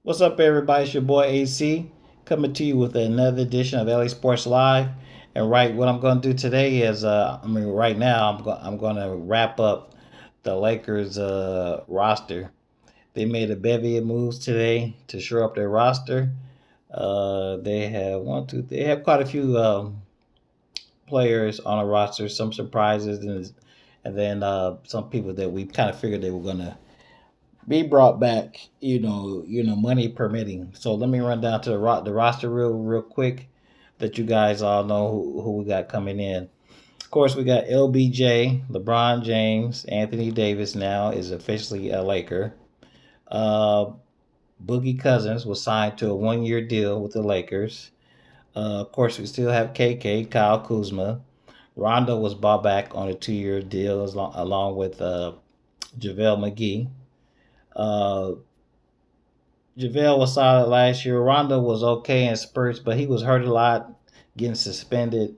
What's up, everybody? It's your boy AC coming to you with another edition of LA Sports Live. And what I'm going to do today is, right now, I'm going to wrap up the Lakers roster. They made a bevy of moves today to shore up their roster. They have quite a few players on a roster, some surprises, and then some people that we kind of figured they were going to be brought back, money permitting. So let me run down to the roster real quick, that you guys all know who we got coming in. Of course, we got LBJ, LeBron James, Anthony Davis now is officially a Laker. Uh, Boogie Cousins was signed to a 1-year deal with the Lakers. Of course, we still have KK, Kyle Kuzma. Rondo was bought back on a 2-year deal along with JaVale McGee. Uh, JaVale was solid last year. Rondo was okay in spurts, but he was hurt a lot, getting suspended.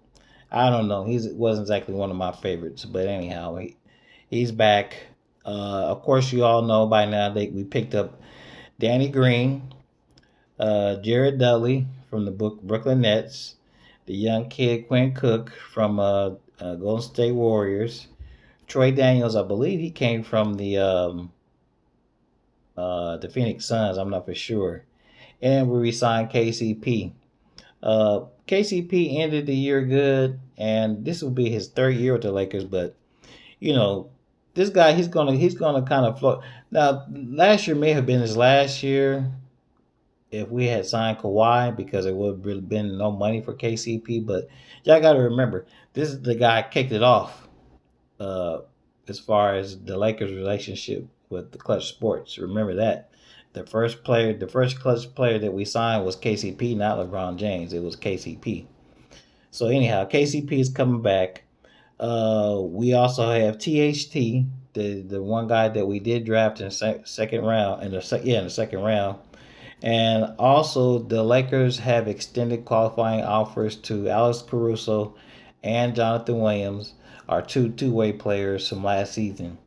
I don't know. He wasn't exactly one of my favorites, but anyhow, he's back. Of course, you all know by now that we picked up Danny Green, Jared Dudley from the Brooklyn Nets, the young kid Quinn Cook from Golden State Warriors, Troy Daniels. I believe he came from the Phoenix Suns. I'm not for sure. And we re-signed KCP. KCP ended the year good, and this will be his third year with the Lakers. But you know, this guy he's gonna kind of float. Now, last year may have been his last year if we had signed Kawhi, because it would have really been no money for KCP. But y'all got to remember, this is the guy kicked it off. Uh, as far as the Lakers' relationship with the Clutch Sports, remember that the first Clutch player that we signed was KCP, not LeBron James. It was KCP. So anyhow, KCP is coming back. We also have THT, the one guy that we did draft in the second round, in the second round. And also, the Lakers have extended qualifying offers to Alex Caruso and Jonathan Williams, our two-way players from last season.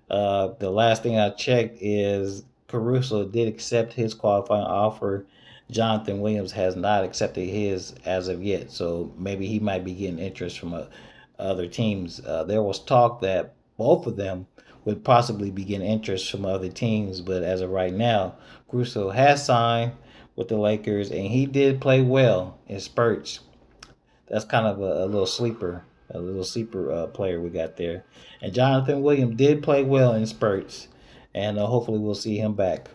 The last thing I checked is Caruso did accept his qualifying offer. Jonathan Williams has not accepted his as of yet, so maybe he might be getting interest from other teams. There was talk that both of them would possibly be getting interest from other teams, but as of right now, Caruso has signed with the Lakers, and he did play well in spurts. That's kind of a little sleeper player we got there. And Jonathan Williams did play well in spurts, and hopefully we'll see him back.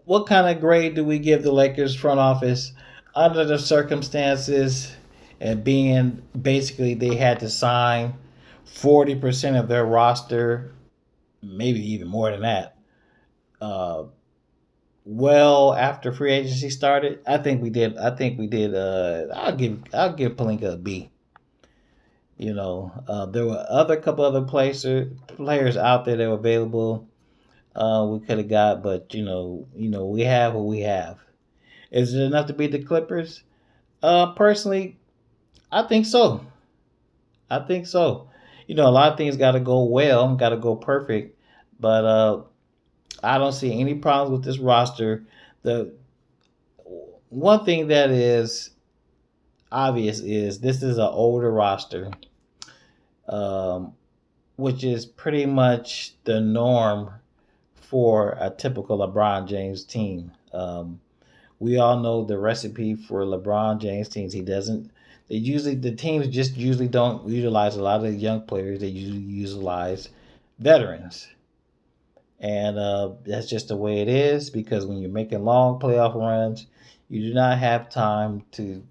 What kind of grade do we give the Lakers front office under the circumstances, and being basically they had to sign 40% of their roster, maybe even more than that, uh, well after free agency started? I think we did. I'll give Palinka a B. There were other couple other players out there that were available. We could have got, but we have what we have. Is it enough to beat the Clippers? Personally, I think so. I think so. A lot of things got to go well, got to go perfect, but I don't see any problems with this roster. The one thing that is obvious is this is an older roster, um, which is pretty much the norm for a typical LeBron James team. We all know the recipe for LeBron James teams. He doesn't. The teams just usually don't utilize a lot of young players. They usually utilize veterans, and that's just the way it is. Because when you're making long playoff runs, you do not have time to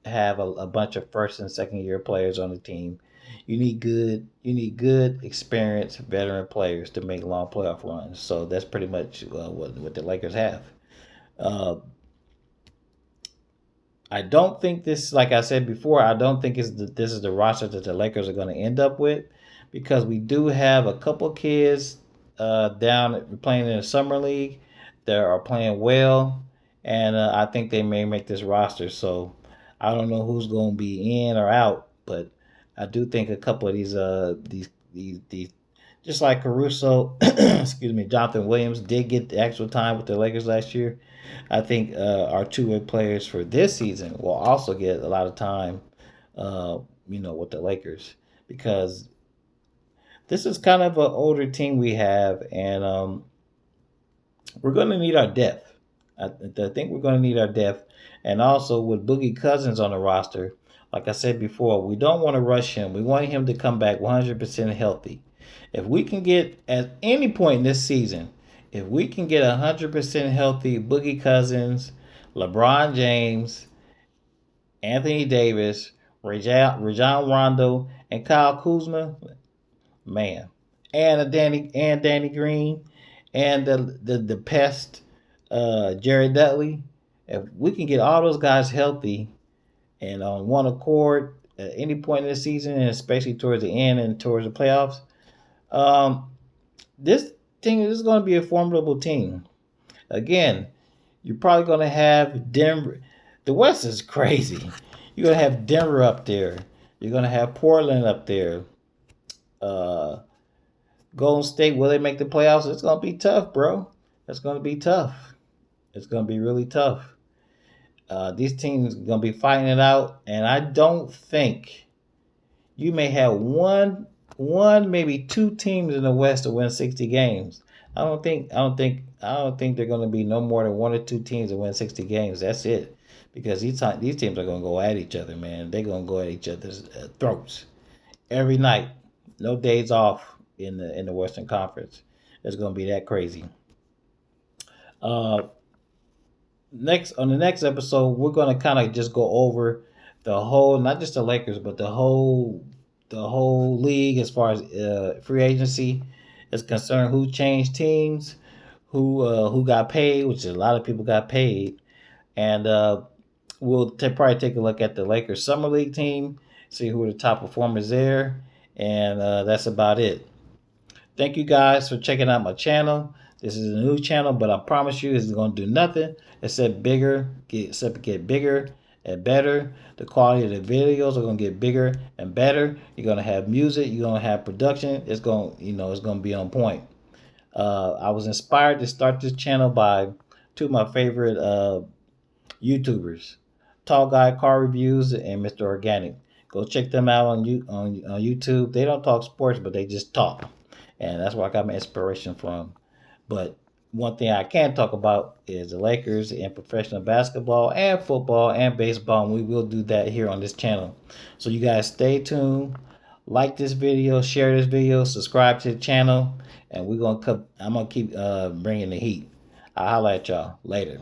have a bunch of first and second year players on the team. You need good, experienced veteran players to make long playoff runs. So that's pretty much what the Lakers have. Uh, I don't think this, like I said before, I don't think this is the roster that the Lakers are going to end up with, because we do have a couple kids down playing in the summer league that are playing well, and I think they may make this roster. So I don't know who's going to be in or out, but I do think a couple of these Just like Caruso, excuse me, Jonathan Williams did get the actual time with the Lakers last year. I think our two-way players for this season will also get a lot of time, uh, with the Lakers because this is kind of an older team we have, and we're going to need our depth. I think we're going to need our depth, and also with Boogie Cousins on the roster. Like I said before, we don't want to rush him. We want him to come back 100% healthy. If we can get at any point in this season, if we can get 100% healthy Boogie Cousins, LeBron James, Anthony Davis, Rajon Rondo, and Kyle Kuzma, man, and Danny Green, and the pest, Jared Dudley. If we can get all those guys healthy and on one accord at any point in the season, and especially towards the end and towards the playoffs, um, this team is going to be a formidable team. Again, you're probably going to have Denver. The West is crazy. You're going to have Denver up there. You're going to have Portland up there. Uh, Golden State, will they make the playoffs? It's going to be tough, bro. It's going to be tough. It's going to be really tough. These teams are going to be fighting it out, and I don't think you may have maybe two teams in the West to win 60 games. I don't think they're going to be no more than one or two teams that win 60 games. That's it, because these teams are going to go at each other, man. They're going to go at each other's throats every night. No days off in the Western Conference. It's going to be that crazy. Uh, on the next episode, we're going to kind of just go over the whole, not just the Lakers, but the whole league as far as free agency is concerned. Who changed teams, who got paid, which a lot of people got paid, and we'll probably take a look at the Lakers summer league team, see who are the top performers there, and that's about it. Thank you guys for checking out my channel. This is a new channel, but I promise you, it's going to do nothing except get bigger and better. The quality of the videos are going to get bigger and better. You're going to have music. You're going to have production. It's going to be on point. I was inspired to start this channel by two of my favorite YouTubers, Tall Guy Car Reviews and Mr. Organic. Go check them out on YouTube. They don't talk sports, but they just talk. And that's where I got my inspiration from. But one thing I can talk about is the Lakers and professional basketball and football and baseball. And we will do that here on this channel. So you guys stay tuned. Like this video, share this video, subscribe to the channel. And I'm going to keep bringing the heat. I'll holla at y'all later.